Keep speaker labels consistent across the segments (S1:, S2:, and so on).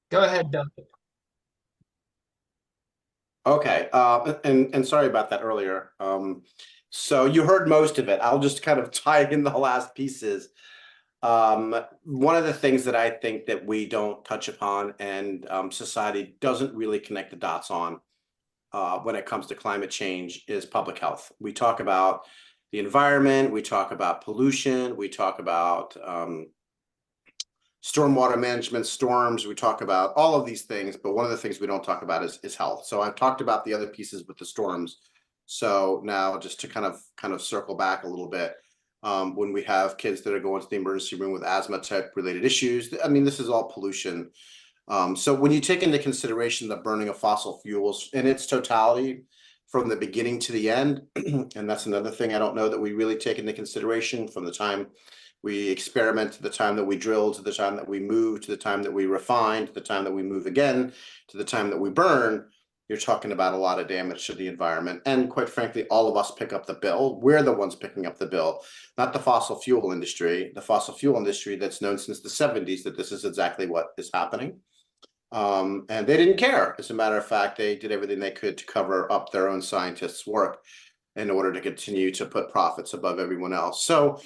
S1: Go ahead, Doug.
S2: Okay, and sorry about that earlier. So you heard most of it. I'll just kind of tie in the last pieces. One of the things that I think that we don't touch upon and society doesn't really connect the dots on when it comes to climate change is public health. We talk about the environment, we talk about pollution, we talk about stormwater management, storms. We talk about all of these things, but one of the things we don't talk about is health. So I've talked about the other pieces with the storms. So now just to kind of circle back a little bit, when we have kids that are going to the emergency room with asthma type related issues, I mean, this is all pollution. So when you take into consideration the burning of fossil fuels in its totality from the beginning to the end, and that's another thing I don't know that we really take into consideration from the time we experiment to the time that we drill to the time that we move to the time that we refine to the time that we move again to the time that we burn. You're talking about a lot of damage to the environment. And quite frankly, all of us pick up the bill. We're the ones picking up the bill, not the fossil fuel industry. The fossil fuel industry that's known since the 70s that this is exactly what is happening. And they didn't care. As a matter of fact, they did everything they could to cover up their own scientists' work in order to continue to put profits above everyone else. So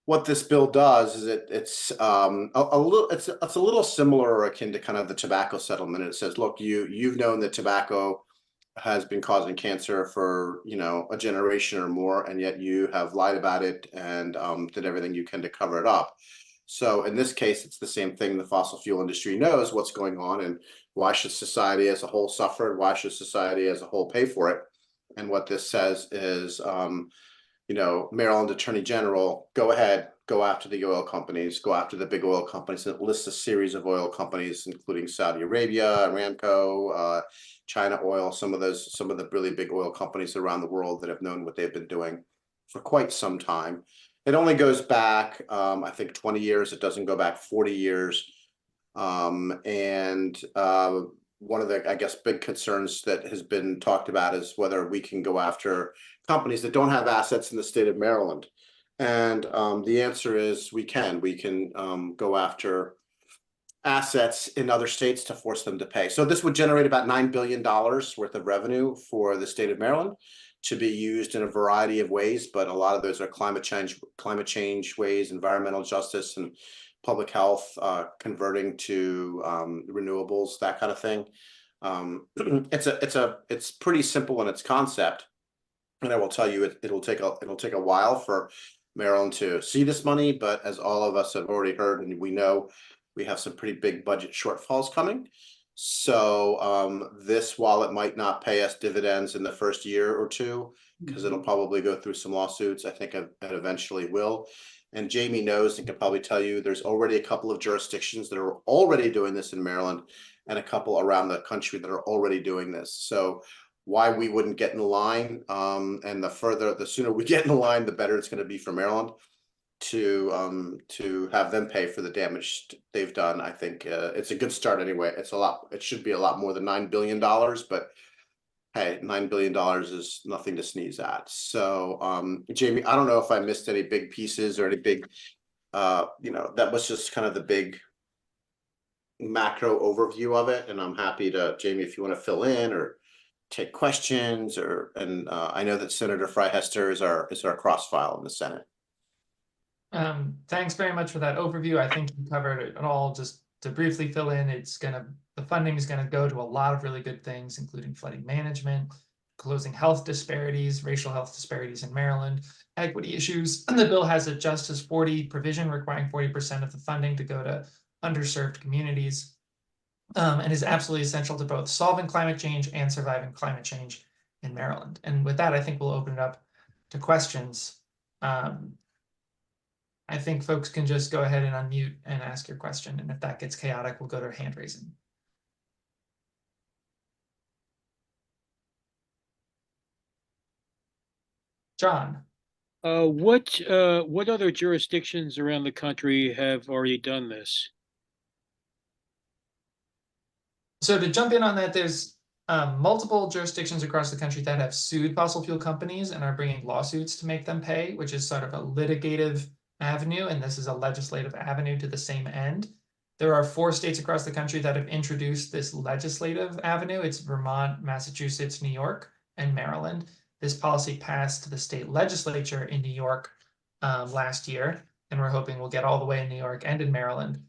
S2: what this bill does is it's a little it's a little similar or akin to kind of the tobacco settlement. It says, look, you've known that tobacco has been causing cancer for a generation or more, and yet you have lied about it and did everything you can to cover it up. So in this case, it's the same thing. The fossil fuel industry knows what's going on, and why should society as a whole suffer? Why should society as a whole pay for it? And what this says is, Maryland Attorney General, go ahead, go after the oil companies, go after the big oil companies. And it lists a series of oil companies, including Saudi Arabia, Aramco, China Oil, some of the really big oil companies around the world that have known what they've been doing for quite some time. It only goes back, I think, 20 years. It doesn't go back 40 years. And one of the, I guess, big concerns that has been talked about is whether we can go after companies that don't have assets in the state of Maryland. And the answer is we can. We can go after assets in other states to force them to pay. So this would generate about $9 billion worth of revenue for the state of Maryland to be used in a variety of ways, but a lot of those are climate change ways, environmental justice, and public health, converting to renewables, that kind of thing. It's pretty simple in its concept, and I will tell you it'll take a while for Maryland to see this money. But as all of us have already heard, and we know, we have some pretty big budget shortfalls coming. So this, while it might not pay us dividends in the first year or two, because it'll probably go through some lawsuits, I think it eventually will. And Jamie knows and can probably tell you there's already a couple of jurisdictions that are already doing this in Maryland, and a couple around the country that are already doing this. So why we wouldn't get in line, and the sooner we get in the line, the better it's going to be for Maryland to have them pay for the damage they've done. I think it's a good start anyway. It's a lot. It should be a lot more than $9 billion, but hey, $9 billion is nothing to sneeze at. So, Jamie, I don't know if I missed any big pieces or any big, that was just kind of the big macro overview of it. And I'm happy to, Jamie, if you want to fill in or take questions, and I know that Senator Freihester is our cross file in the Senate.
S1: Thanks very much for that overview. I think you covered it all. Just to briefly fill in, the funding is gonna go to a lot of really good things, including flooding management, closing health disparities, racial health disparities in Maryland, equity issues. And the bill has a Justice 40 provision requiring 40% of the funding to go to underserved communities, and is absolutely essential to both solving climate change and surviving climate change in Maryland. And with that, I think we'll open it up to questions. I think folks can just go ahead and unmute and ask your question. And if that gets chaotic, we'll go to hand raising. John.
S3: What other jurisdictions around the country have already done this?
S1: So to jump in on that, there's multiple jurisdictions across the country that have sued fossil fuel companies and are bringing lawsuits to make them pay, which is sort of a litigative avenue. And this is a legislative avenue to the same end. There are 4 states across the country that have introduced this legislative avenue. It's Vermont, Massachusetts, New York, and Maryland. This policy passed the state legislature in New York last year, and we're hoping we'll get all the way in New York and in Maryland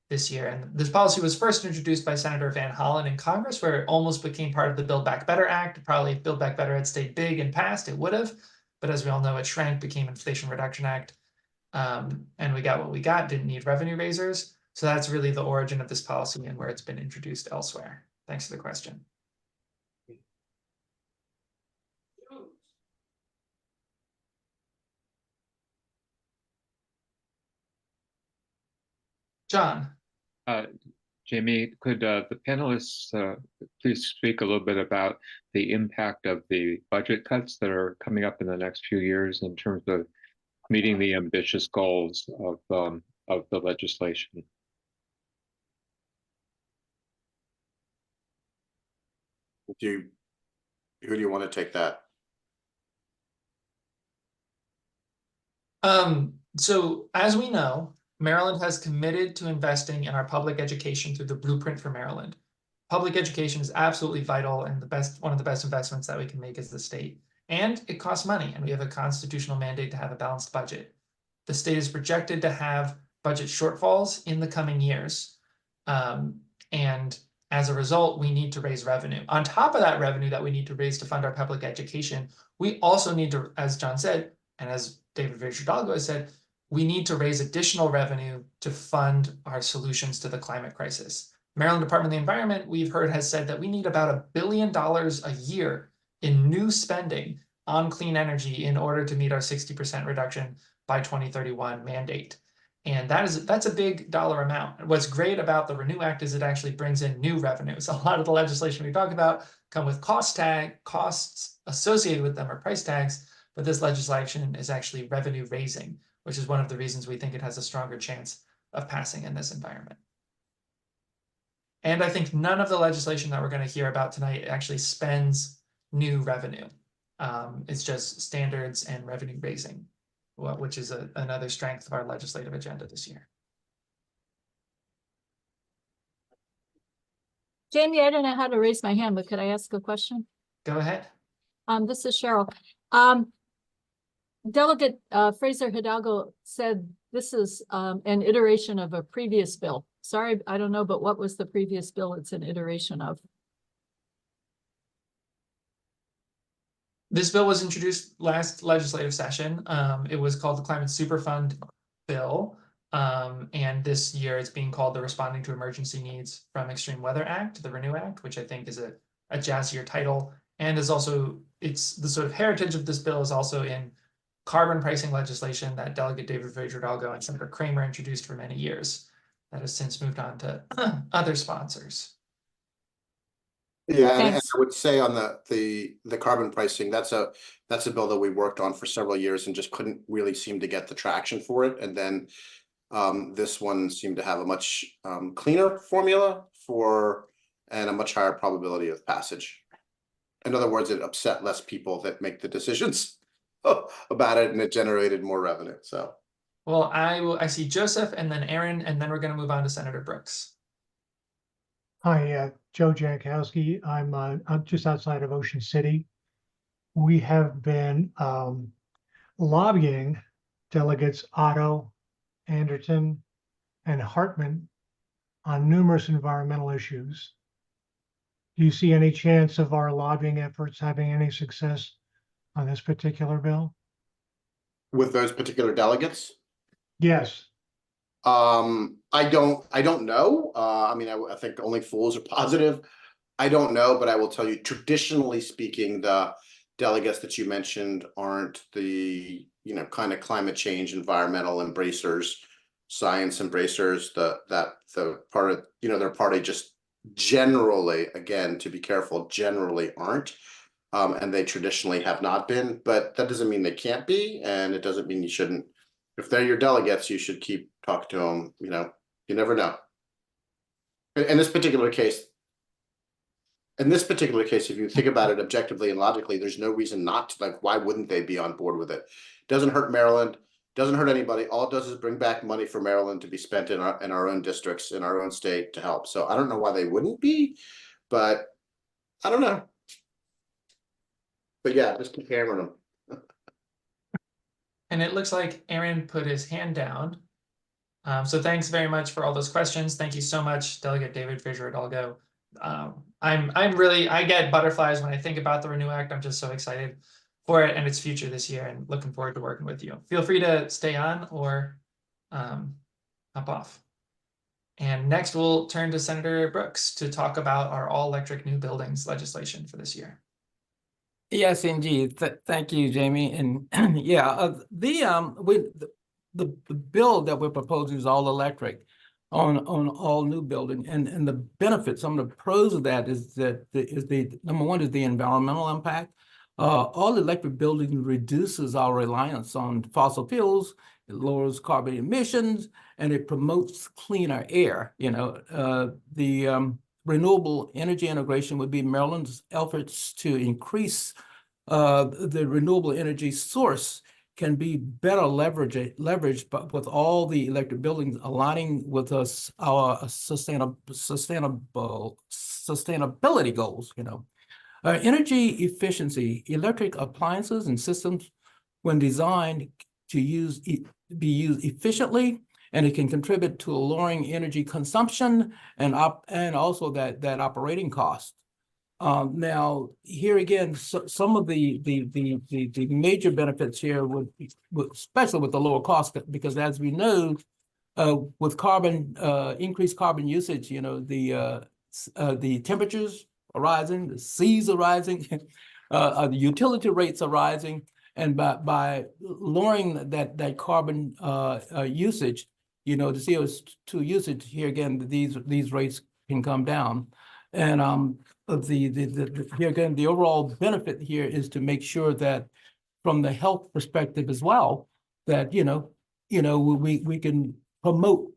S1: this year. And this policy was first introduced by Senator Van Hollen in Congress, where it almost became part of the Build Back Better Act. Probably if Build Back Better had stayed big and passed, it would have. But as we all know, it shrank, became Inflation Reduction Act. And we got what we got, didn't need revenue raisers. So that's really the origin of this policy and where it's been introduced elsewhere. Thanks for the question. John.
S4: Jamie, could the panelists please speak a little bit about the impact of the budget cuts that are coming up in the next few years in terms of meeting the ambitious goals of the legislation?
S2: Who do you want to take that?
S1: So as we know, Maryland has committed to investing in our public education through the Blueprint for Maryland. Public education is absolutely vital and one of the best investments that we can make as the state. And it costs money, and we have a constitutional mandate to have a balanced budget. The state is projected to have budget shortfalls in the coming years. And as a result, we need to raise revenue. On top of that revenue that we need to raise to fund our public education, we also need to, as John said, and as David Hidalgo has said, we need to raise additional revenue to fund our solutions to the climate crisis. Maryland Department of the Environment, we've heard, has said that we need about $1 billion a year in new spending on clean energy in order to meet our 60% reduction by 2031 mandate. And that's a big dollar amount. What's great about the Renew Act is it actually brings in new revenues. A lot of the legislation we talk about come with costs associated with them or price tags, but this legislation is actually revenue raising, which is one of the reasons we think it has a stronger chance of passing in this environment. And I think none of the legislation that we're going to hear about tonight actually spends new revenue. It's just standards and revenue raising, which is another strength of our legislative agenda this year.
S5: Jamie, I don't know how to raise my hand, but could I ask a question?
S1: Go ahead.
S5: This is Cheryl. Delegate Fraser Hidalgo said this is an iteration of a previous bill. Sorry, I don't know, but what was the previous bill it's an iteration of?
S1: This bill was introduced last legislative session. It was called the Climate Superfund Bill. And this year it's being called the Responding to Emergency Needs from Extreme Weather Act, the Renew Act, which I think is a jazzier title. And is also, it's the sort of heritage of this bill is also in carbon pricing legislation that Delegate David Hidalgo and Senator Kramer introduced for many years. That has since moved on to other sponsors.
S2: Yeah, and I would say on the carbon pricing, that's a bill that we worked on for several years and just couldn't really seem to get the traction for it. And then this one seemed to have a much cleaner formula and a much higher probability of passage. In other words, it upset less people that make the decisions about it, and it generated more revenue. So,
S1: well, I see Joseph and then Aaron, and then we're going to move on to Senator Brooks.
S6: Hi, Joe Jankowski. I'm just outside of Ocean City. We have been lobbying delegates Otto, Anderson, and Hartman on numerous environmental issues. Do you see any chance of our lobbying efforts having any success on this particular bill?
S2: with those particular delegates,
S6: Yes.
S2: I don't know. I mean, I think only fools are positive. I don't know, but I will tell you, traditionally speaking, the delegates that you mentioned aren't the, kind of climate change, environmental embracers, science embracers, the part of, their party just generally, again, to be careful, generally aren't. And they traditionally have not been, but that doesn't mean they can't be. And it doesn't mean you shouldn't. If they're your delegates, you should keep talking to them. You never know. In this particular case, if you think about it objectively and logically, there's no reason not to. Like, why wouldn't they be on board with it? Doesn't hurt Maryland. Doesn't hurt anybody. All it does is bring back money for Maryland to be spent in our own districts, in our own state to help. So I don't know why they wouldn't be, but I don't know. But yeah, just keep hammering them.
S1: And it looks like Aaron put his hand down. So thanks very much for all those questions. Thank you so much, Delegate David Fraser Hidalgo. I get butterflies when I think about the Renew Act. I'm just so excited for it and its future this year, and looking forward to working with you. Feel free to stay on or hop off. And next we'll turn to Senator Brooks to talk about our all-electric new buildings legislation for this year.
S7: Yes, indeed. Thank you, Jamie. And yeah, the bill that we're proposing is all electric on all new building, and the benefits, some of the pros of that is that the number one is the environmental impact. All electric building reduces our reliance on fossil fuels, it lowers carbon emissions, and it promotes cleaner air. The renewable energy integration would be Maryland's efforts to increase the renewable energy source can be better leveraged but with all the electric buildings aligning with our sustainability goals. Energy efficiency, electric appliances and systems, when designed to be used efficiently, and it can contribute to lowering energy consumption and also that operating cost. Now, here again, some of the major benefits here would especially with the lower cost, because as we know, with increased carbon usage, the temperatures are rising, the seas are rising, the utility rates are rising, and by lowering that carbon usage, the CO2 usage here again, these rates can come down, and here again, the overall benefit here is to make sure that from the health perspective as well, that we can promote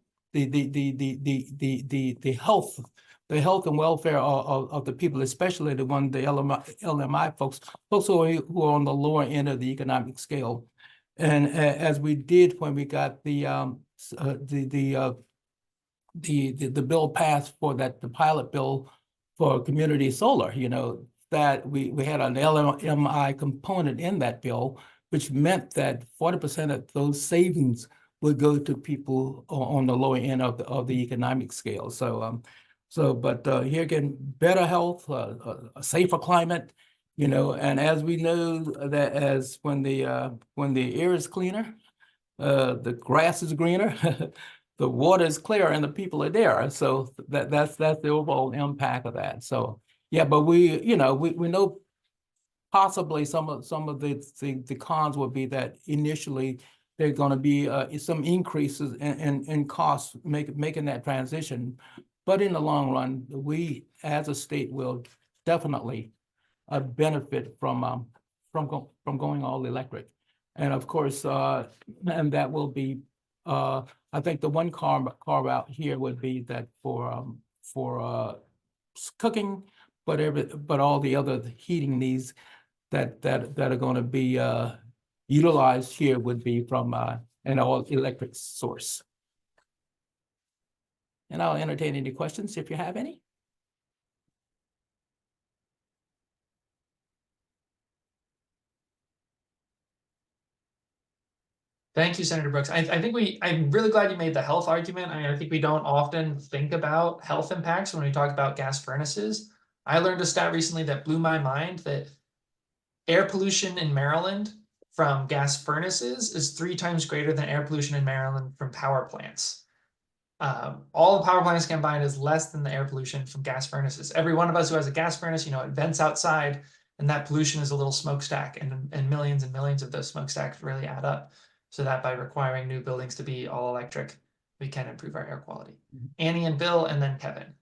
S7: the health and welfare of the people, especially the LMI folks who are on the lower end of the economic scale. And as we did when we got the bill passed for the pilot bill for community solar, that we had an LMI component in that bill, which meant that 40% of those savings would go to people on the lower end of the economic scale. But here again, better health, a safer climate, and as we know that when the air is cleaner, the grass is greener, the water is clear, and the people are there. So that's the overall impact of that. So yeah, but we know possibly some of the cons would be that initially there are going to be some increases in costs making that transition. But in the long run, we as a state will definitely benefit from going all electric. And of course, and that will be, I think the one carve out here would be that for cooking, but all the other heating needs that are going to be utilized here would be from an all electric source. And I'll entertain any questions if you have any.
S1: Thank you, Senator Brooks. I think I'm really glad you made the health argument. I think we don't often think about health impacts when we talk about gas furnaces. I learned a stat recently that blew my mind, that air pollution in Maryland from gas furnaces is 3 times greater than air pollution in Maryland from power plants. All the power plants combined is less than the air pollution from gas furnaces. Every one of us who has a gas furnace, it vents outside, and that pollution is a little smokestack, and millions of those smokestacks really add up. So that by requiring new buildings to be all electric, we can improve our air quality. Annie and Bill, and then Kevin.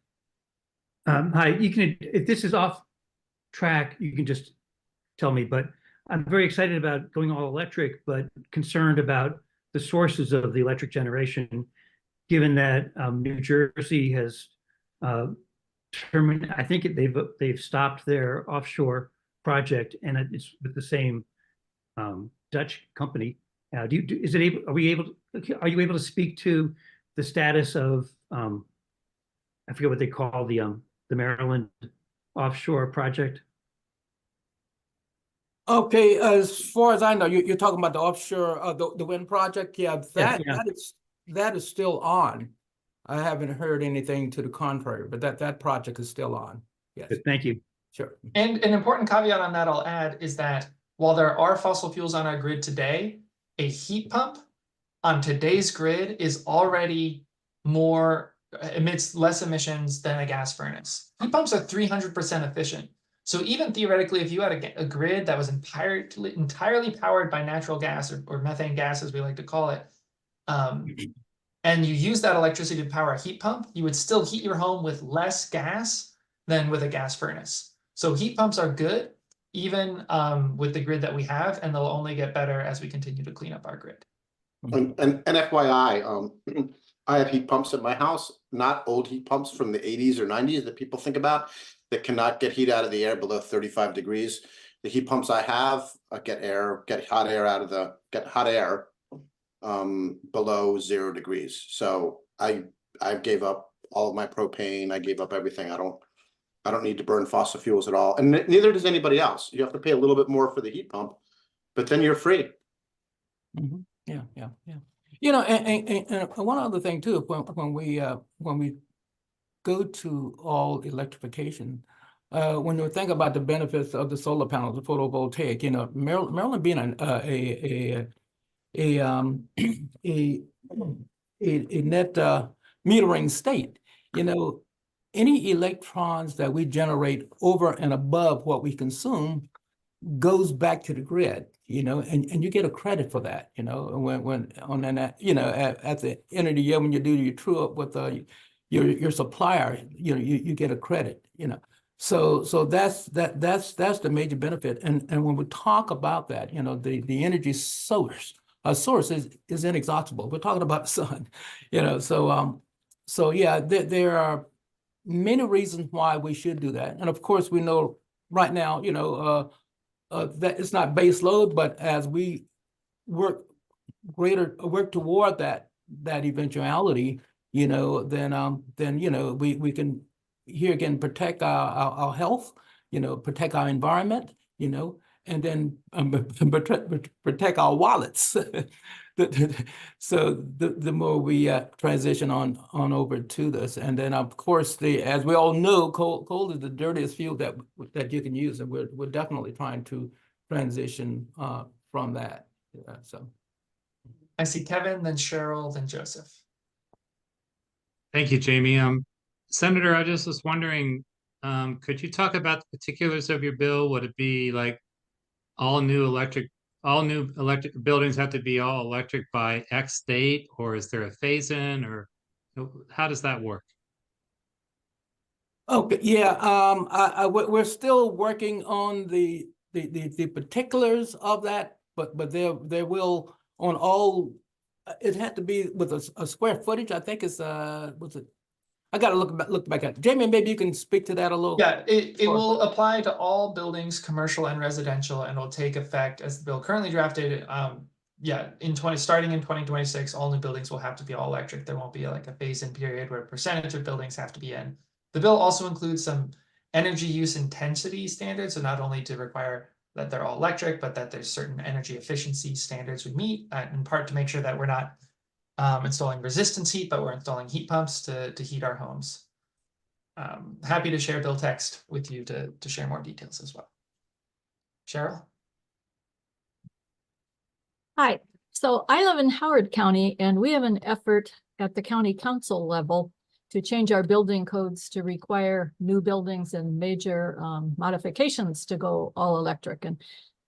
S8: Hi, if this is off track, you can just tell me, but I'm very excited about going all electric, but concerned about the sources of the electric generation, given that New Jersey has I think they've stopped their offshore project, and it's with the same Dutch company, Are you able to speak to the status of, I forget what they call the Maryland offshore project?
S7: Okay, as far as I know, you're talking about the offshore, the wind project. Yeah,
S8: Yeah.
S7: that is still on. I haven't heard anything to the contrary, but that project is still on. Yes,
S8: Good, thank you.
S7: sure.
S1: And an important caveat on that I'll add is that while there are fossil fuels on our grid today, a heat pump on today's grid is already emits less emissions than a gas furnace. Heat pumps are 300% efficient. So even theoretically, if you had a grid that was entirely powered by natural gas or methane gas, as we like to call it, and you use that electricity to power a heat pump, you would still heat your home with less gas than with a gas furnace. So heat pumps are good, even with the grid that we have, and they'll only get better as we continue to clean up our grid.
S2: And FYI, I have heat pumps at my house, not old heat pumps from the 80s or 90s that people think about that cannot get heat out of the air below 35 degrees. The heat pumps I have get hot air below 0 degrees. So I gave up all of my propane. I gave up everything. I don't need to burn fossil fuels at all, and neither does anybody else. You have to pay a little bit more for the heat pump, but then you're free.
S7: Mm-hmm. Yeah. You know, and one other thing too, when we go to all electrification, when you think about the benefits of the solar panels, the photovoltaic, you know, Maryland being a net metering state, you know, any electrons that we generate over and above what we consume goes back to the grid, you know, and you get a credit for that, you know, when on that, you know, at the end of the year when you do your true up with your supplier, you know, you get a credit, you know. So that's the major benefit. And when we talk about that, you know, the energy source is inexhaustible. We're talking about the sun, you know. So yeah, there are many reasons why we should do that. And of course, we know right now, you know, that it's not base load, but as we work toward that eventuality, you know, then you know we can here again protect our health, you know, protect our environment, you know, and then protect our wallets. So the more we transition on over to this, and then of course as we all know, coal is the dirtiest fuel that you can use, and we're definitely trying to transition from that. Yeah, so.
S1: I see Kevin, then Cheryl, then Joseph.
S9: Thank you, Jamie. Senator, I just was wondering, could you talk about the particulars of your bill? Would it be like all new electric buildings have to be all electric by X date, or is there a phase-in, or how does that work?
S7: Okay, yeah, we're still working on the particulars of that, but there will on all. It had to be with a square footage. I think it's what's it? I got to look back at it. Jamie, maybe you can speak to that a little.
S1: Yeah, it will apply to all buildings, commercial and residential, and will take effect as the bill currently drafted. Yeah, starting in 2026, all new buildings will have to be all electric. There won't be like a phase-in period where a percentage of buildings have to be in. The bill also includes some energy use intensity standards, so not only to require that they're all electric, but that there's certain energy efficiency standards we meet, in part to make sure that we're not installing resistance heat, but we're installing heat pumps to heat our homes. Happy to share bill text with you to share more details as well. Cheryl?
S5: Hi, so I live in Howard County, and we have an effort at the county council level to change our building codes to require new buildings and major modifications to go all electric. And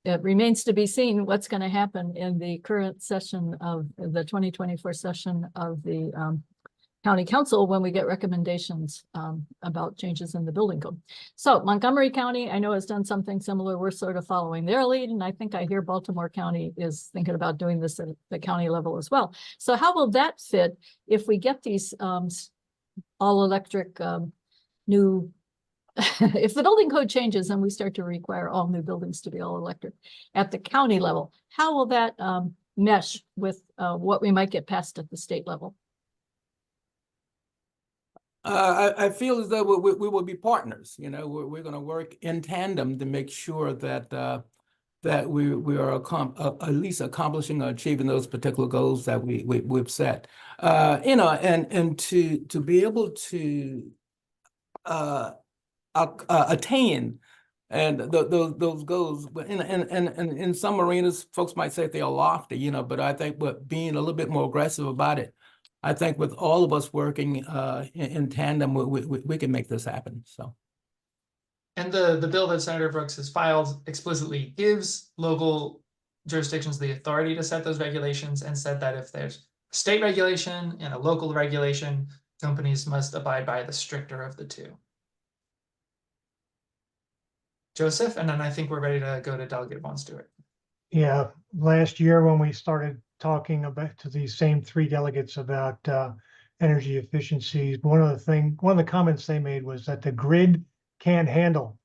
S5: it remains to be seen what's going to happen in the current session of the 2024 session of the county council when we get recommendations about changes in the building code. So Montgomery County, I know, has done something similar. We're sort of following their lead, and I think I hear Baltimore County is thinking about doing this at the county level as well. So how will that fit if we get these all electric new if the building code changes and we start to require all new buildings to be all electric at the county level, how will that mesh with what we might get passed at the state level?
S7: I feel as though we will be partners. You know, we're going to work in tandem to make sure that that we are at least accomplishing or achieving those particular goals that we've set. You know, and to be able to attain and those goals. But in some arenas, folks might say they are lofty, you know, but I think with being a little bit more aggressive about it, I think with all of us working in tandem, we can make this happen. So.
S1: And the bill that Senator Brooks has filed explicitly gives local jurisdictions the authority to set those regulations, and said that if there's a state regulation and a local regulation, companies must abide by the stricter of the two. Joseph, and then I think we're ready to go to Delegate Von Stewart.
S6: Yeah, last year when we started talking about to these same three delegates about energy efficiency, one of the comments they made was that the grid can't handle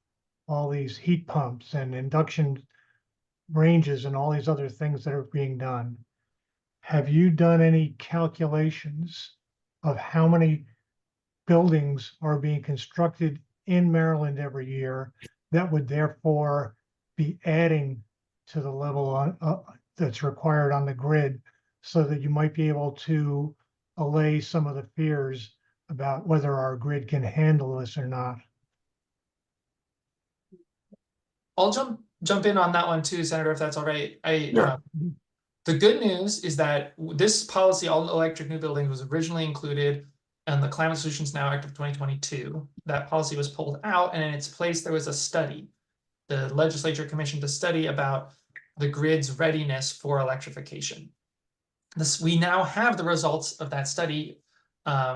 S6: all these heat pumps and induction ranges and all these other things that are being done. Have you done any calculations of how many buildings are being constructed in Maryland every year that would therefore be adding to the level that's required on the grid, so that you might be able to allay some of the fears about whether our grid can handle this or not?
S1: I'll jump in on that one too, Senator, if that's all right.
S7: Sure.
S1: The good news is that this policy, all electric new buildings, was originally included in the Climate Solutions Now Act of 2022. That policy was pulled out, and in its place, there was a study. The legislature commissioned a study about the grid's readiness for electrification. We now have the results of that study,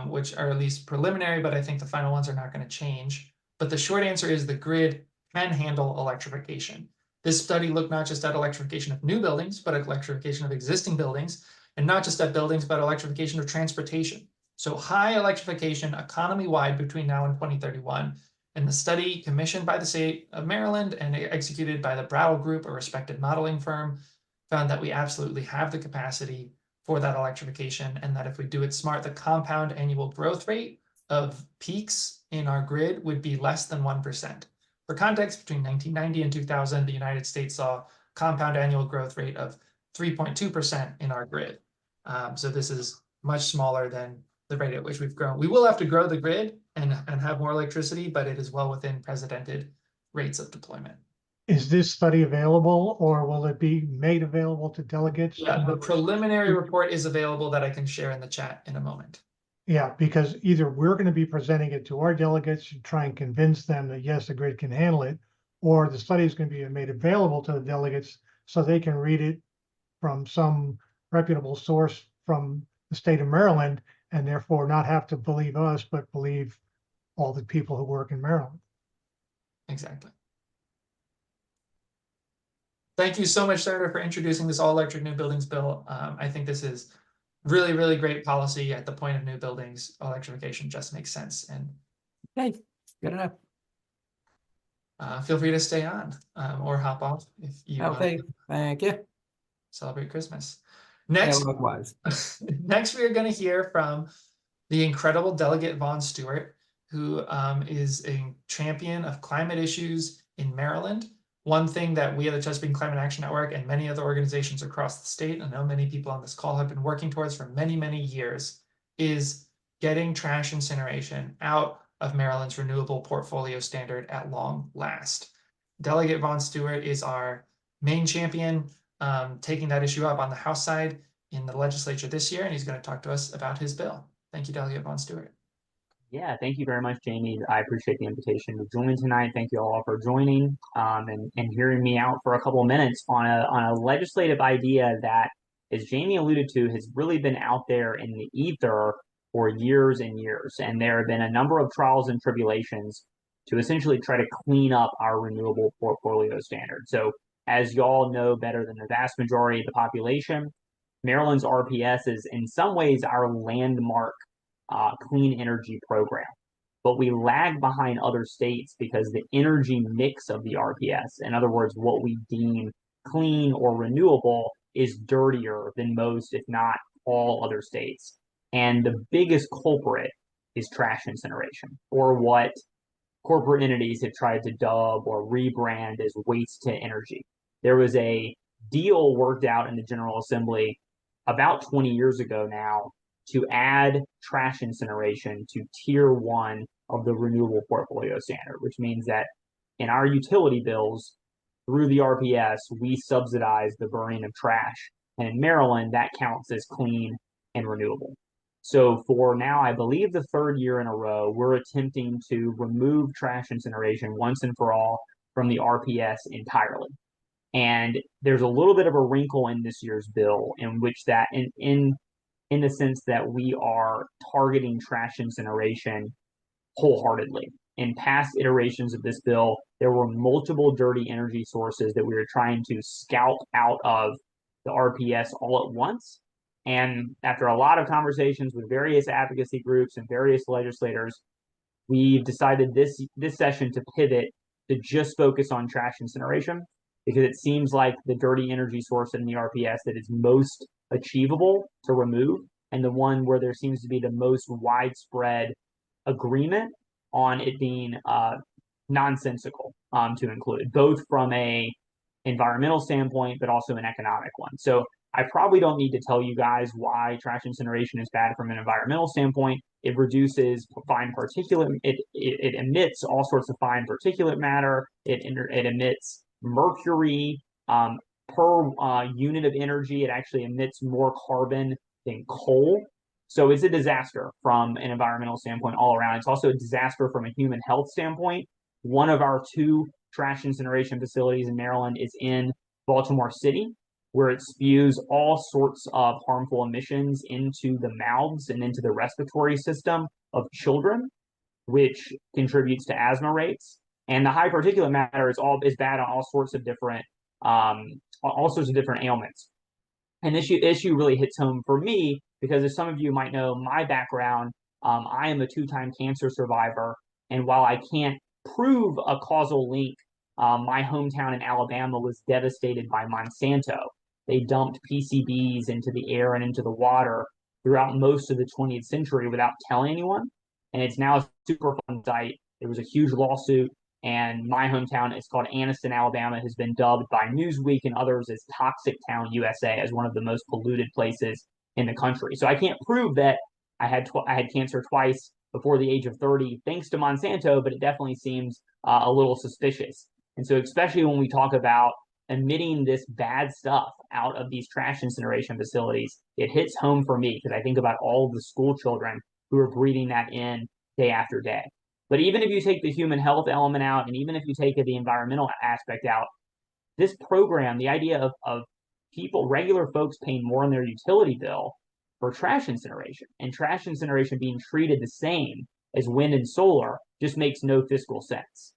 S1: which are at least preliminary, but I think the final ones are not going to change. But the short answer is the grid can handle electrification. This study looked not just at electrification of new buildings, but electrification of existing buildings, and not just at buildings, but electrification of transportation. So high electrification economy-wide between now and 2031. And the study, commissioned by the state of Maryland and executed by the Brattle Group, a respected modeling firm, found that we absolutely have the capacity for that electrification, and that if we do it smart, the compound annual growth rate of peaks in our grid would be less than 1%. For context, between 1990 and 2000, the United States saw compound annual growth rate of 3.2% in our grid. So this is much smaller than the rate at which we've grown. We will have to grow the grid and have more electricity, but it is well within precedented rates of deployment.
S6: Is this study available, or will it be made available to delegates?
S1: Yeah, the preliminary report is available that I can share in the chat in a moment.
S6: Yeah, because either we're going to be presenting it to our delegates to try and convince them that yes, the grid can handle it, or the study is going to be made available to the delegates so they can read it from some reputable source from the state of Maryland, and therefore not have to believe us, but believe all the people who work in Maryland.
S1: Exactly. Thank you so much, Senator, for introducing this all-electric new buildings bill. I think this is really, really great policy at the point of new buildings. Electrification just makes sense. And
S7: Okay, good enough.
S1: feel free to stay on or hop off if you
S7: Okay, thank you.
S1: celebrate Christmas.
S7: Yeah,
S1: Next,
S7: likewise.
S1: next we are going to hear from the incredible Delegate Von Stewart, who is a champion of climate issues in Maryland. One thing that we at the Chesapeake Climate Action Network and many other organizations across the state, I know many people on this call have been working towards for many, many years, is getting trash incineration out of Maryland's renewable portfolio standard at long last. Delegate Von Stewart is our main champion, taking that issue up on the House side in the legislature this year, and he's going to talk to us about his bill. Thank you, Delegate Von Stewart.
S10: Yeah, thank you very much, Jamie. I appreciate the invitation to join tonight. Thank you all for joining and hearing me out for a couple of minutes on a legislative idea that, as Jamie alluded to, has really been out there in the ether for years and years. And there have been a number of trials and tribulations to essentially try to clean up our renewable portfolio standard. So as y'all know better than the vast majority of the population, Maryland's RPS is in some ways our landmark clean energy program. But we lag behind other states because the energy mix of the RPS, in other words, what we deem clean or renewable, is dirtier than most, if not all, other states. And the biggest culprit is trash incineration, or what corporate entities have tried to dub or rebrand as waste to energy. There was a deal worked out in the General Assembly about 20 years ago now to add trash incineration to tier 1 of the renewable portfolio standard, which means that in our utility bills through the RPS, we subsidize the burning of trash. And in Maryland, that counts as clean and renewable. So for now, I believe the 3rd year in a row, we're attempting to remove trash incineration once and for all from the RPS entirely. And there's a little bit of a wrinkle in this year's bill in which that in the sense that we are targeting trash incineration wholeheartedly. In past iterations of this bill, there were multiple dirty energy sources that we were trying to scout out of the RPS all at once. And after a lot of conversations with various advocacy groups and various legislators, we've decided this session to pivot to just focus on trash incineration, because it seems like the dirty energy source in the RPS that is most achievable to remove, and the one where there seems to be the most widespread agreement on it being nonsensical to include, both from a environmental standpoint, but also an economic one. So I probably don't need to tell you guys why trash incineration is bad from an environmental standpoint. It reduces fine particulate, it emits all sorts of fine particulate matter, it emits mercury, per unit of energy, it actually emits more carbon than coal. So it's a disaster from an environmental standpoint all around. It's also a disaster from a human health standpoint. One of our 2 trash incineration facilities in Maryland is in Baltimore City, where it spews all sorts of harmful emissions into the mouths and into the respiratory system of children, which contributes to asthma rates. And the high particulate matter is bad on all sorts of different ailments. And this issue really hits home for me because, as some of you might know, my background, I am a 2-time cancer survivor. And while I can't prove a causal link, my hometown in Alabama was devastated by Monsanto. They dumped PCBs into the air and into the water throughout most of the 20th century without telling anyone. And it's now a Superfund site. There was a huge lawsuit, and my hometown, it's called Anniston, Alabama, has been dubbed by Newsweek and others as Toxic Town USA, as one of the most polluted places in the country. So I can't prove that I had cancer twice before the age of 30 thanks to Monsanto, but it definitely seems a little suspicious. And so especially when we talk about emitting this bad stuff out of these trash incineration facilities, it hits home for me because I think about all of the school children who are breathing that in day after day. But even if you take the human health element out, and even if you take the environmental aspect out, this program, the idea of people, regular folks paying more on their utility bill for trash incineration, and trash incineration being treated the same as wind and solar, just makes no fiscal sense.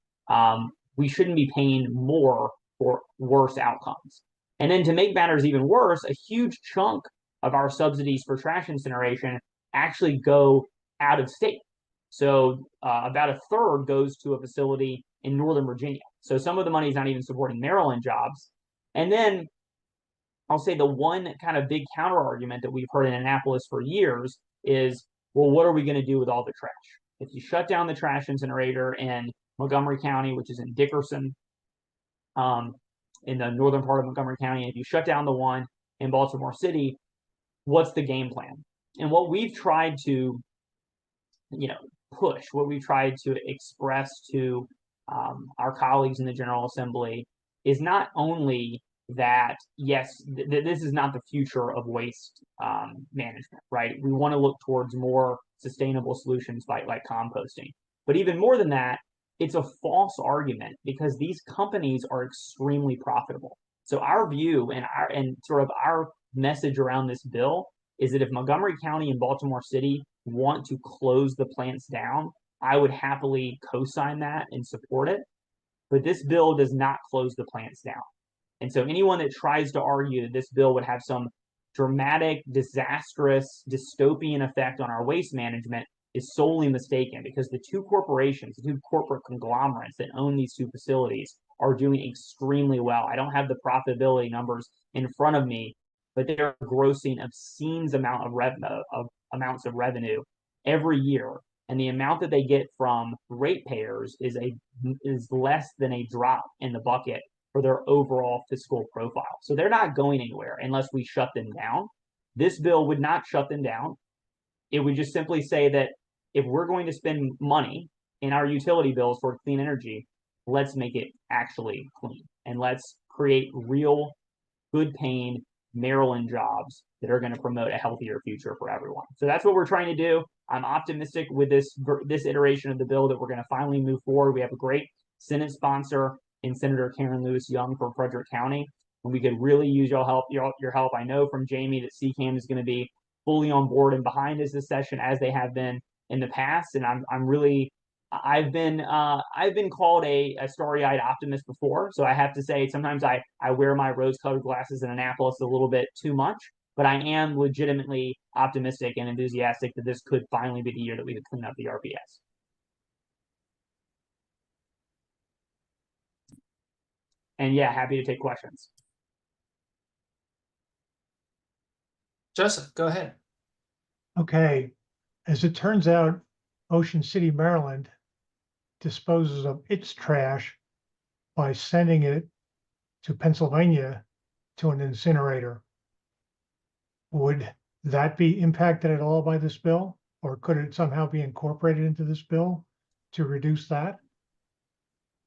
S10: We shouldn't be paying more for worse outcomes. And then to make matters even worse, a huge chunk of our subsidies for trash incineration actually go out of state. So about a third goes to a facility in Northern Virginia. So some of the money is not even supporting Maryland jobs. And then I'll say the one kind of big counter argument that we've heard in Annapolis for years is, well, what are we going to do with all the trash? If you shut down the trash incinerator in Montgomery County, which is in Dickerson, in the northern part of Montgomery County, and if you shut down the one in Baltimore City, what's the game plan? And what we've tried to, push, what we've tried to express to our colleagues in the General Assembly is not only that, yes, this is not the future of waste management, right? We want to look towards more sustainable solutions like composting. But even more than that, it's a false argument because these companies are extremely profitable. So our view and sort of our message around this bill is that if Montgomery County and Baltimore City want to close the plants down, I would happily co-sign that and support it. But this bill does not close the plants down. And so anyone that tries to argue that this bill would have some dramatic, disastrous, dystopian effect on our waste management is solely mistaken, because the 2 corporations, the 2 corporate conglomerates that own these 2 facilities are doing extremely well. I don't have the profitability numbers in front of me, but they're grossing obscene amounts of revenue every year, and the amount that they get from ratepayers is less than a drop in the bucket for their overall fiscal profile. So they're not going anywhere unless we shut them down. This bill would not shut them down. It would just simply say that if we're going to spend money in our utility bills for clean energy, let's make it actually clean, and let's create real good paying Maryland jobs that are going to promote a healthier future for everyone. So that's what we're trying to do. I'm optimistic with this iteration of the bill that we're going to finally move forward. We have a great Senate sponsor in Senator Karen Lewis Young from Frederick County, and we could really use your help. Your help. I know from Jamie that CCAM is going to be fully on board and behind this session, as they have been in the past, and I've been called a starry-eyed optimist before, so I have to say sometimes I wear my rose-colored glasses in Annapolis a little bit too much, but I am legitimately optimistic and enthusiastic that this could finally be the year that we could clean up the RPS. And yeah, happy to take questions.
S1: Joseph, go ahead.
S6: Okay, as it turns out, Ocean City, Maryland disposes of its trash by sending it to Pennsylvania to an incinerator. Would that be impacted at all by this bill? Or could it somehow be incorporated into this bill to reduce that?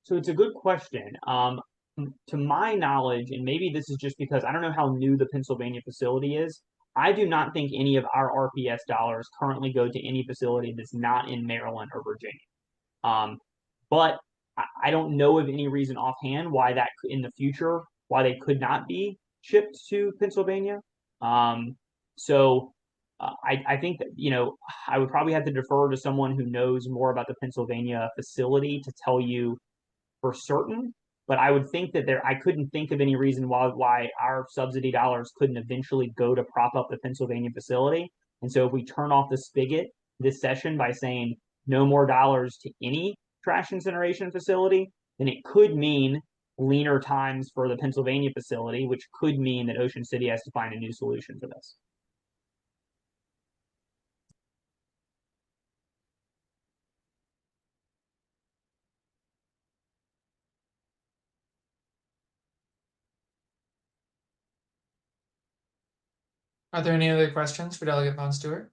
S10: So it's a good question. To my knowledge, and maybe this is just because I don't know how new the Pennsylvania facility is, I do not think any of our RPS dollars currently go to any facility that's not in Maryland or Virginia. But I don't know of any reason offhand why that in the future, why they could not be shipped to Pennsylvania. So I think that, I would probably have to defer to someone who knows more about the Pennsylvania facility to tell you for certain. But I would think that I couldn't think of any reason why our subsidy dollars couldn't eventually go to prop up the Pennsylvania facility. And so if we turn off the spigot this session by saying no more dollars to any trash incineration facility, then it could mean leaner times for the Pennsylvania facility, which could mean that Ocean City has to find a new solution for this.
S1: Are there any other questions for Delegate Von Stewart?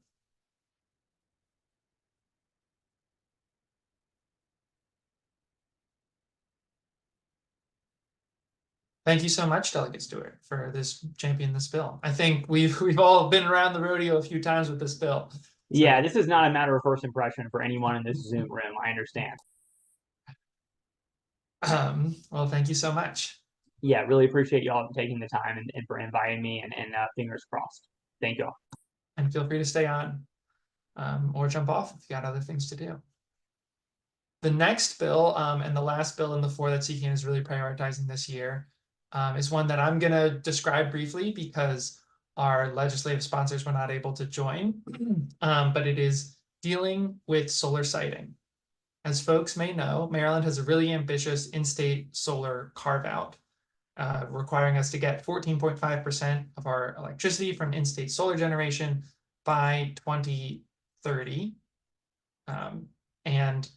S1: Thank you so much, Delegate Stewart, for championing this bill. I think we've all been around the rodeo a few times with this bill. So,
S10: yeah, this is not a matter of first impression for anyone in this Zoom room. I understand.
S1: Well, thank you so much.
S10: Yeah, really appreciate y'all taking the time and for inviting me, and fingers crossed. Thank y'all.
S1: And feel free to stay on or jump off if you got other things to do. The next bill and the last bill in the four that CCAN is really prioritizing this year is one that I'm going to describe briefly because our legislative sponsors were not able to join, but it is dealing with solar siting. As folks may know, Maryland has a really ambitious in-state solar carve-out, requiring us to get 14.5% of our electricity from in-state solar generation by 2030. And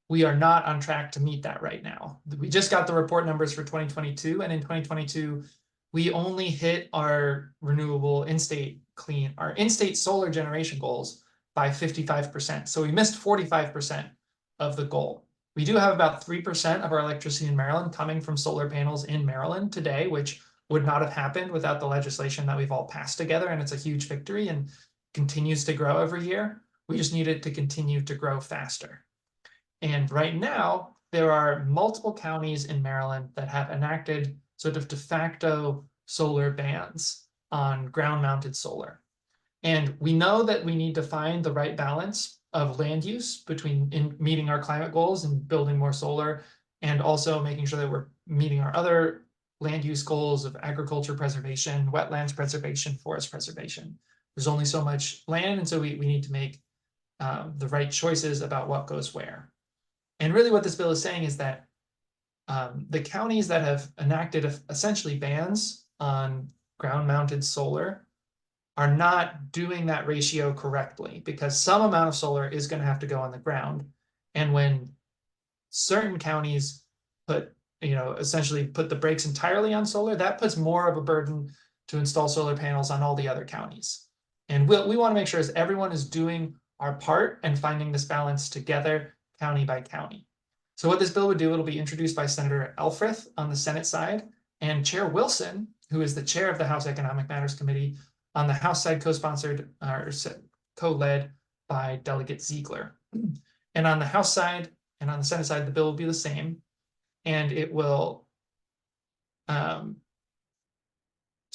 S1: we are not on track to meet that right now. We just got the report numbers for 2022, and in 2022, we only hit our renewable in-state solar generation goals by 55%. So we missed 45% of the goal. We do have about 3% of our electricity in Maryland coming from solar panels in Maryland today, which would not have happened without the legislation that we've all passed together, and it's a huge victory and continues to grow every year. We just need it to continue to grow faster. And right now, there are multiple counties in Maryland that have enacted sort of de facto solar bans on ground-mounted solar. And we know that we need to find the right balance of land use between meeting our climate goals and building more solar, and also making sure that we're meeting our other land use goals of agriculture preservation, wetlands preservation, forest preservation. There's only so much land, and so we need to make the right choices about what goes where. And really what this bill is saying is that the counties that have enacted essentially bans on ground-mounted solar are not doing that ratio correctly, because some amount of solar is going to have to go on the ground. And when certain counties put, essentially put the brakes entirely on solar, that puts more of a burden to install solar panels on all the other counties. And we want to make sure is everyone is doing our part and finding this balance together, county by county. So what this bill would do, it'll be introduced by Senator Elfreth on the Senate side, and Chair Wilson, who is the chair of the House Economic Matters Committee, on the House side co-sponsored or co-led by Delegate Ziegler. And on the House side and on the Senate side, the bill will be the same, and it will,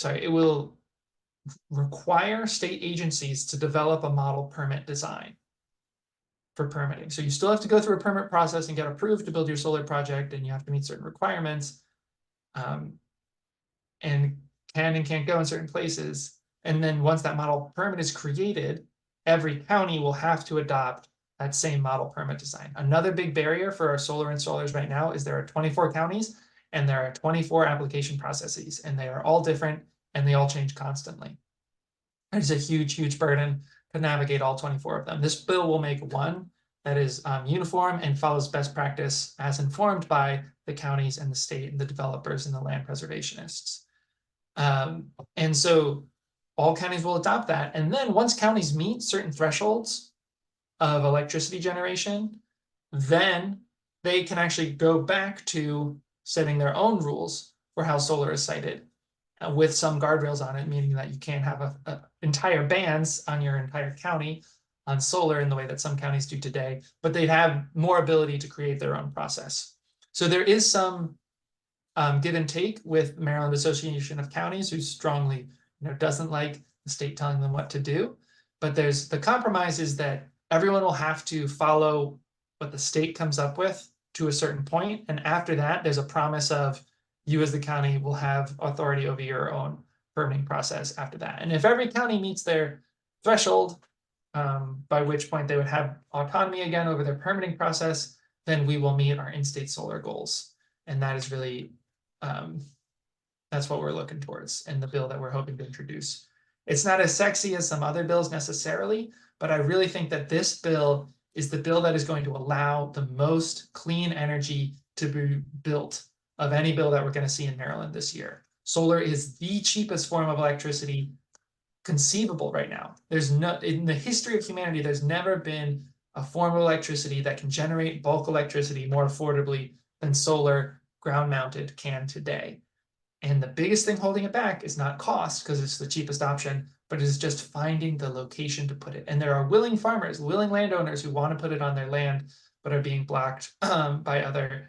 S1: it will require state agencies to develop a model permit design for permitting. So you still have to go through a permit process and get approved to build your solar project, and you have to meet certain requirements, and can and can't go in certain places. And then once that model permit is created, every county will have to adopt that same model permit design. Another big barrier for our solar installers right now is there are 24 counties and there are 24 application processes, and they are all different and they all change constantly. It's a huge, huge burden to navigate all 24 of them. This bill will make one that is uniform and follows best practice as informed by the counties and the state and the developers and the land preservationists. And so all counties will adopt that. And then once counties meet certain thresholds of electricity generation, then they can actually go back to setting their own rules for how solar is sited, with some guardrails on it, meaning that you can't have a entire bans on your entire county on solar in the way that some counties do today, but they'd have more ability to create their own process. So there is some give and take with Maryland Association of Counties, who strongly doesn't like the state telling them what to do. But there's the compromise is that everyone will have to follow what the state comes up with to a certain point. And after that, there's a promise of you as the county will have authority over your own permitting process after that. And if every county meets their threshold, by which point they would have autonomy again over their permitting process, then we will meet our in-state solar goals. And that is really, that's what we're looking towards in the bill that we're hoping to introduce. It's not as sexy as some other bills necessarily, but I really think that this bill is the bill that is going to allow the most clean energy to be built of any bill that we're going to see in Maryland this year. Solar is the cheapest form of electricity conceivable right now. There's no, in the history of humanity, there's never been a form of electricity that can generate bulk electricity more affordably than solar ground mounted can today. And the biggest thing holding it back is not cost, because it's the cheapest option, but it is just finding the location to put it. And there are willing farmers, willing landowners who want to put it on their land, but are being blocked by other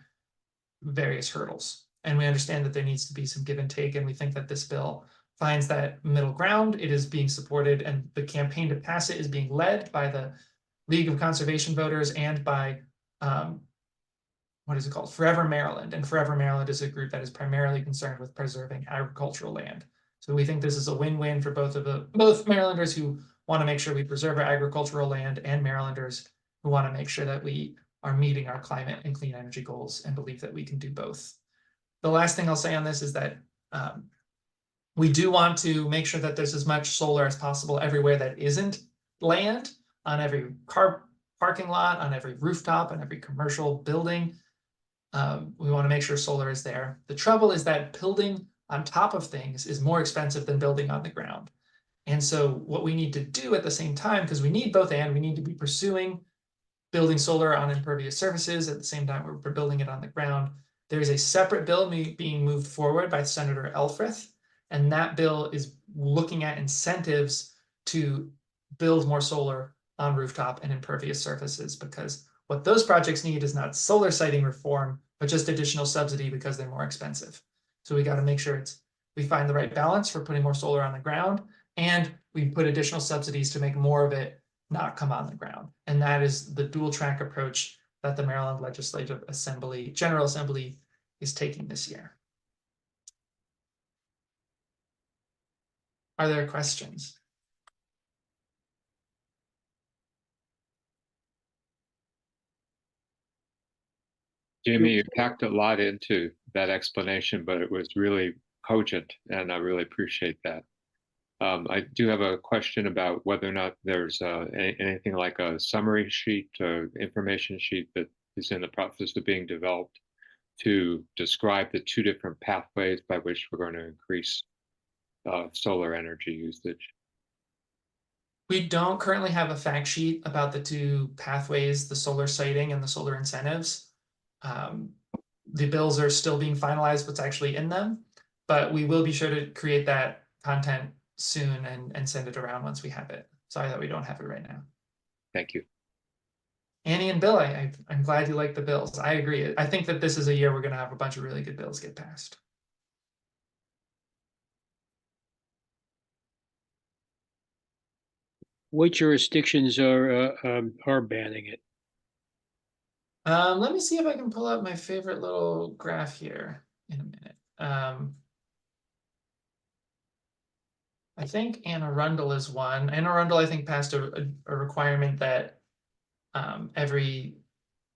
S1: various hurdles. And we understand that there needs to be some give and take, and we think that this bill finds that middle ground. It is being supported, and the campaign to pass it is being led by the League of Conservation Voters and by what is it called? Forever Maryland. And Forever Maryland is a group that is primarily concerned with preserving agricultural land. So we think this is a win-win for both Marylanders who want to make sure we preserve our agricultural land, and Marylanders who want to make sure that we are meeting our climate and clean energy goals and believe that we can do both. The last thing I'll say on this is that we do want to make sure that there's as much solar as possible everywhere that isn't land, on every car parking lot, on every rooftop, on every commercial building. We want to make sure solar is there. The trouble is that building on top of things is more expensive than building on the ground. And so what we need to do at the same time, because we need both and, we need to be pursuing building solar on impervious surfaces at the same time we're building it on the ground. There is a separate bill being moved forward by Senator Elfreth, and that bill is looking at incentives to build more solar on rooftop and impervious surfaces, because what those projects need is not solar siting reform, but just additional subsidy because they're more expensive. So we got to make sure we find the right balance for putting more solar on the ground, and we put additional subsidies to make more of it not come on the ground. And that is the dual track approach that the Maryland Legislative Assembly, General Assembly, is taking this year. Are there questions?
S4: Jamie, you packed a lot into that explanation, but it was really cogent, and I really appreciate that. I do have a question about whether or not there's anything like a summary sheet or information sheet that is in the process of being developed to describe the two different pathways by which we're going to increase solar energy usage.
S1: We don't currently have a fact sheet about the two pathways, the solar siting and the solar incentives. The bills are still being finalized, what's actually in them, but we will be sure to create that content soon and send it around once we have it. Sorry that we don't have it right now.
S4: Thank you.
S1: Annie and Bill, I'm glad you like the bills. I agree. I think that this is a year we're going to have a bunch of really good bills get passed.
S3: What jurisdictions are banning it?
S1: Let me see if I can pull up my favorite little graph here in a minute. I think Anne Arundel is one. Anne Arundel, I think, passed a requirement that every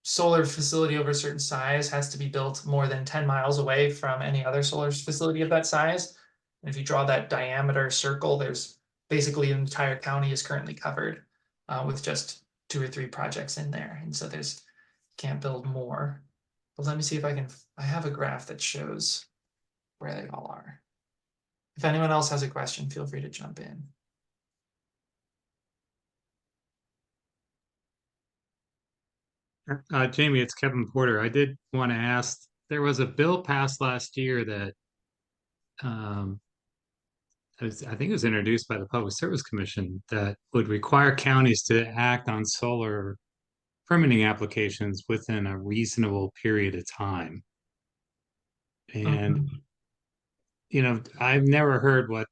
S1: solar facility over a certain size has to be built more than 10 miles away from any other solar facility of that size. And if you draw that diameter circle, there's basically an entire county is currently covered with just 2 or 3 projects in there. And so there's can't build more. But let me see if I have a graph that shows where they all are. If anyone else has a question, feel free to jump in.
S9: Jamie, it's Kevin Porter. I did want to ask, there was a bill passed last year that I think it was introduced by the Public Service Commission that would require counties to act on solar permitting applications within a reasonable period of time. And, you know, I've never heard what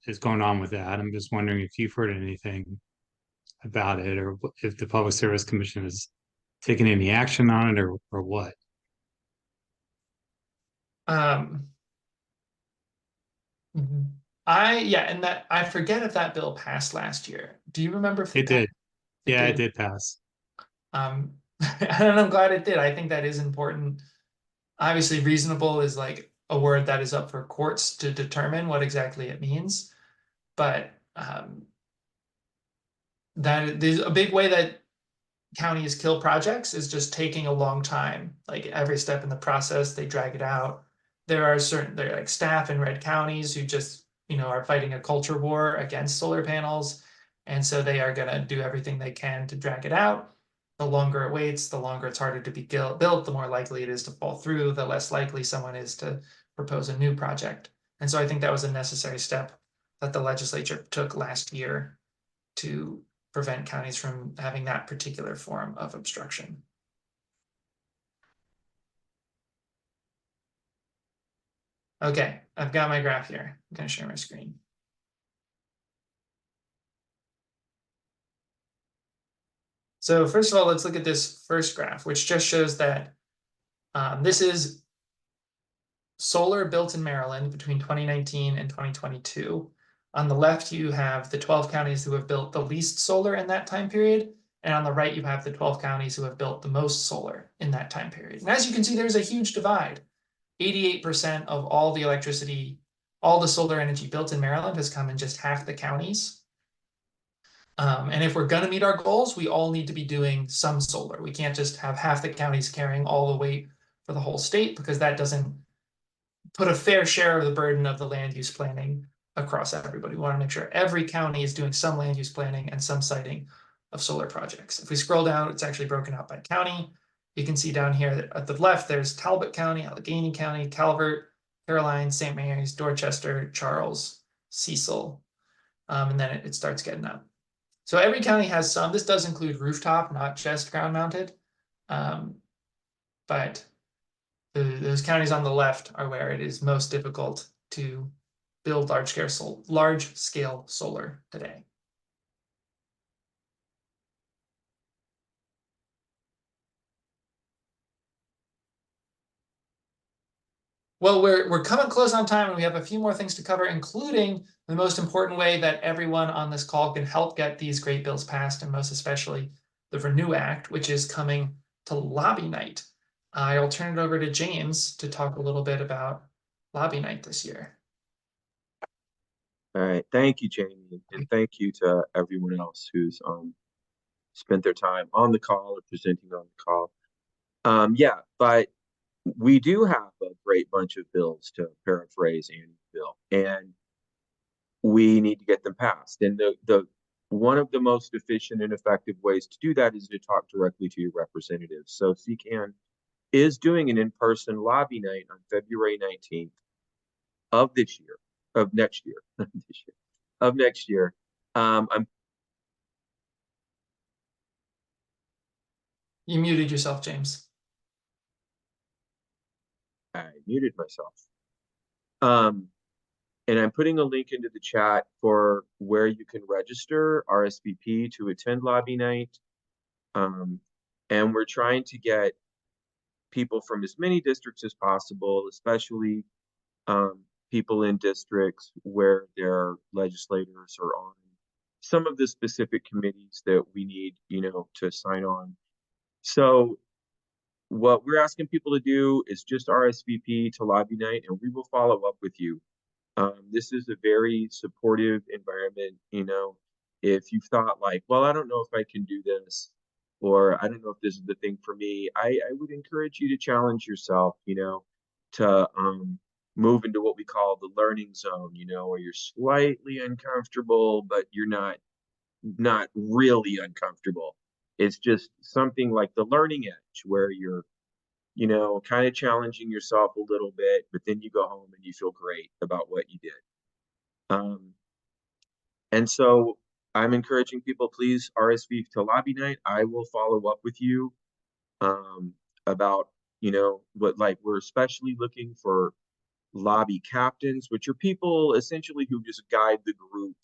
S9: is going on with that. I'm just wondering if you've heard anything about it, or if the Public Service Commission has taken any action on it, or what.
S1: And that I forget if that bill passed last year. Do you remember if
S9: It did? Yeah, it
S1: did.
S9: did pass.
S1: And I'm glad it did. I think that is important. Obviously, reasonable is like a word that is up for courts to determine what exactly it means. But that there's a big way that counties kill projects is just taking a long time. Like every step in the process, they drag it out. There are like staff in red counties who just, are fighting a culture war against solar panels. And so they are gonna do everything they can to drag it out. The longer it waits, the longer it's harder to be built, the more likely it is to fall through, the less likely someone is to propose a new project. And so I think that was a necessary step that the legislature took last year to prevent counties from having that particular form of obstruction. Okay, I've got my graph here. I'm going to share my screen. So first of all, let's look at this first graph, which just shows that this is solar built in Maryland between 2019 and 2022. On the left, you have the 12 counties who have built the least solar in that time period. And on the right, you have the 12 counties who have built the most solar in that time period. And as you can see, there's a huge divide. 88% of all the electricity, all the solar energy built in Maryland has come in just half the counties. And if we're going to meet our goals, we all need to be doing some solar. We can't just have half the counties carrying all the weight for the whole state, because that doesn't put a fair share of the burden of the land use planning across everybody. We want to make sure every county is doing some land use planning and some siting of solar projects. If we scroll down, it's actually broken out by county. You can see down here that at the left, there's Talbot County, Allegheny County, Calvert, Caroline, St. Mary's, Dorchester, Charles, Cecil, and then it starts getting up. So every county has some. This does include rooftop, not just ground mounted. But those counties on the left are where it is most difficult to build large scale solar today. Well, we're coming close on time, and we have a few more things to cover, including the most important way that everyone on this call can help get these great bills passed, and most especially the Renew Act, which is coming to lobby night. I'll turn it over to James to talk a little bit about lobby night this year.
S11: All right. Thank you, Jamie. And thank you to everyone else who's spent their time on the call or presenting on the call. Yeah, but we do have a great bunch of bills, to paraphrase Annie's bill, and we need to get them passed. And the one of the most efficient and effective ways to do that is to talk directly to your representatives. So CCAN is doing an in-person lobby night on February 19th of this year, of next year, this year, of next year.
S1: You muted yourself, James.
S11: I muted myself. And I'm putting a link into the chat for where you can register RSVP to attend lobby night. And we're trying to get people from as many districts as possible, especially people in districts where their legislators are on some of the specific committees that we need, to sign on. So what we're asking people to do is just RSVP to lobby night, and we will follow up with you. This is a very supportive environment. If you thought like, well, I don't know if I can do this, or I don't know if this is the thing for me, I would encourage you to challenge yourself, to move into what we call the learning zone, where you're slightly uncomfortable, but you're not really uncomfortable. It's just something like the learning edge where you're kind of challenging yourself a little bit, but then you go home and you feel great about what you did. And so I'm encouraging people, please RSVP to lobby night. I will follow up with you about, what, like, we're especially looking for lobby captains, which are people essentially who just guide the group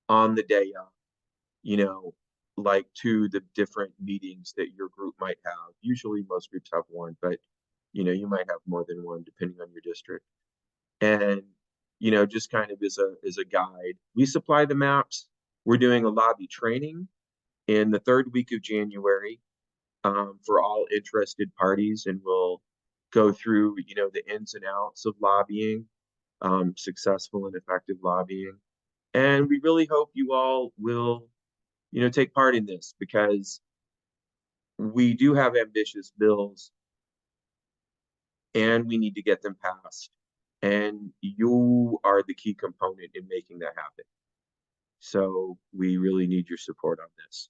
S11: on the day of, like to the different meetings that your group might have. Usually most groups have one, but you might have more than one depending on your district. And just kind of as a guide. We supply the maps. We're doing a lobby training in the third week of January for all interested parties, and we'll go through the ins and outs of lobbying, successful and effective lobbying. And we really hope you all will take part in this, because we do have ambitious bills and we need to get them passed. And you are the key component in making that happen. So we really need your support on this.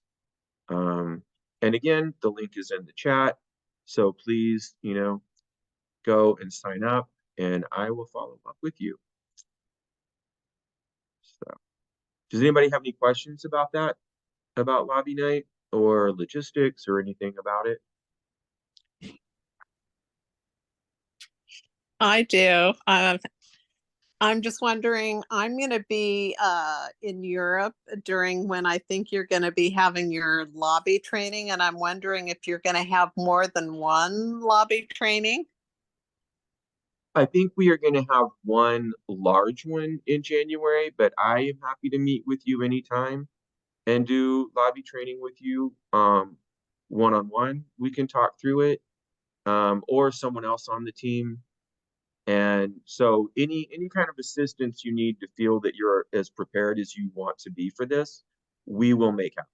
S11: And again, the link is in the chat. So please, go and sign up, and I will follow up with you. So does anybody have any questions about that? About lobby night or logistics or anything about it?
S12: I do. I'm just wondering, I'm going to be in Europe during when I think you're going to be having your lobby training, and I'm wondering if you're going to have more than one lobby training.
S11: I think we are going to have one large one in January, but I am happy to meet with you anytime and do lobby training with you one-on-one. We can talk through it, or someone else on the team. And so any kind of assistance you need to feel that you're as prepared as you want to be for this, we will make happen.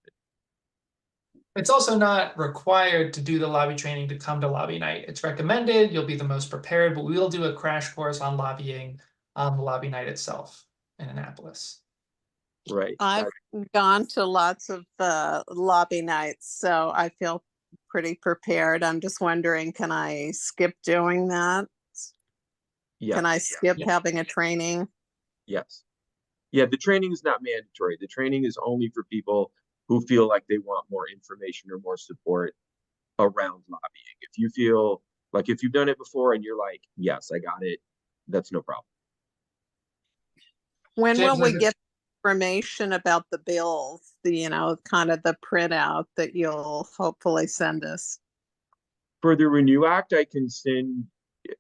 S1: It's also not required to do the lobby training to come to lobby night. It's recommended. You'll be the most prepared, but we will do a crash course on lobbying on the lobby night itself in Annapolis.
S11: Right.
S12: I've gone to lots of lobby nights, so I feel pretty prepared. I'm just wondering, can I skip doing that?
S11: Yes.
S12: Can I skip having a training?
S11: Yes. Yeah, the training is not mandatory. The training is only for people who feel like they want more information or more support around lobbying. If you feel like, if you've done it before and you're like, yes, I got it, that's no problem.
S12: When
S1: James,
S12: will we get information about the bills, kind of the printout that you'll hopefully send us?
S11: For the Renew Act, I can send,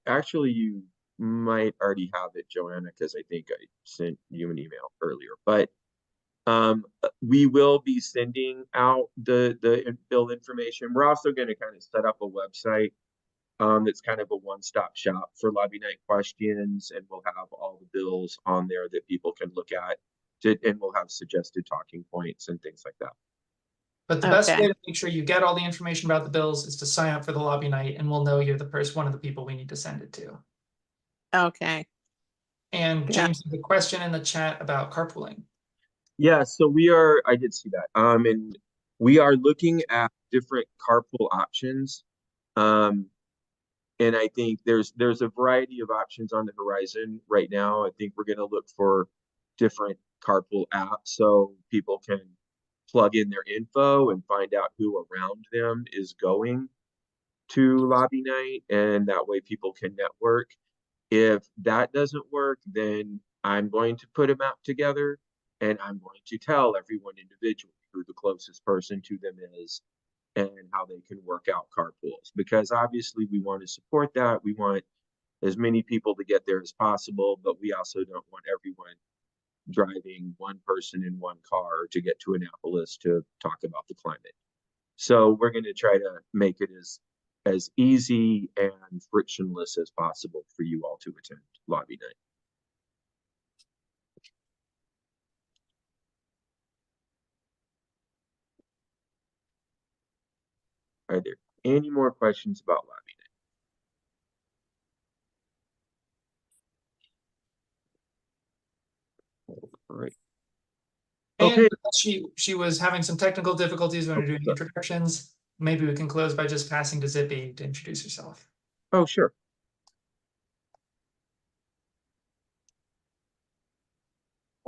S11: actually, you might already have it, Joanna, because I think I sent you an email earlier, but we will be sending out the bill information. We're also going to kind of set up a website That's kind of a one-stop shop for lobby night questions, and we'll have all the bills on there that people can look at, and we'll have suggested talking points and things like that.
S1: But the best
S12: Okay.
S1: way to make sure you get all the information about the bills is to sign up for the lobby night, and we'll know you're the person, one of the people we need to send it to.
S12: Okay.
S1: And
S12: Yeah.
S1: James, the question in the chat about carpooling.
S11: Yeah, so I did see that. And we are looking at different carpool options. And I think there's a variety of options on the horizon right now. I think we're going to look for different carpool apps so people can plug in their info and find out who around them is going to lobby night, and that way people can network. If that doesn't work, then I'm going to put a map together and I'm going to tell everyone individually who the closest person to them is and how they can work out carpools, because obviously we want to support that. We want as many people to get there as possible, but we also don't want everyone driving one person in one car to get to Annapolis to talk about the climate. So we're going to try to make it as easy and frictionless as possible for you all to attend lobby night. Are there any more questions about lobby night? All right.
S1: And
S11: Okay.
S1: she was having some technical difficulties when we were doing introductions. Maybe we can close by just passing to Zippy to introduce herself.
S11: Oh, sure.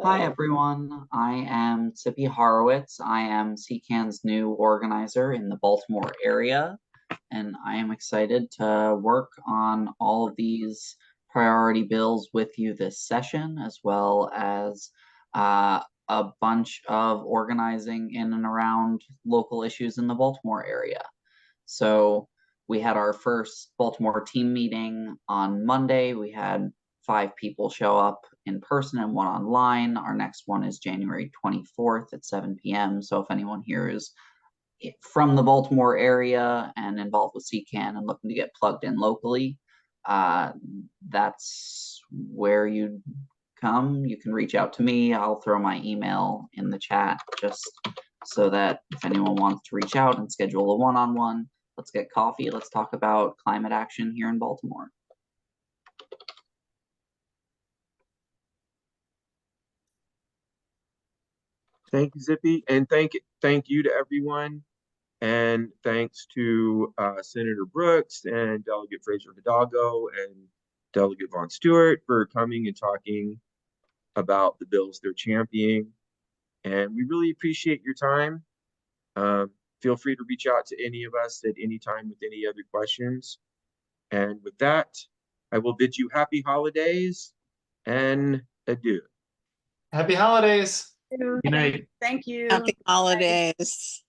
S13: Hi everyone, I am Zippy Horowitz. I am CCAN's new organizer in the Baltimore area, and I am excited to work on all of these priority bills with you this session, as well as a bunch of organizing in and around local issues in the Baltimore area. So we had our first Baltimore team meeting on Monday. We had 5 people show up in person and 1 online. Our next one is January 24th at 7 p.m. So if anyone here is from the Baltimore area and involved with CCAN and looking to get plugged in locally, that's where you come. You can reach out to me. I'll throw my email in the chat just so that if anyone wants to reach out and schedule a one-on-one, let's get coffee. Let's talk about climate action here in Baltimore.
S11: Thank you, Zippy, and thank you to everyone, and thanks to Senator Brooks and Delegate Fraser Hidalgo and Delegate Von Stewart for coming and talking about the bills they're championing. And we really appreciate your time. Feel free to reach out to any of us at any time with any other questions. And with that, I will bid you happy holidays and adieu.
S1: Happy holidays.
S8: Good night.
S12: Happy holidays.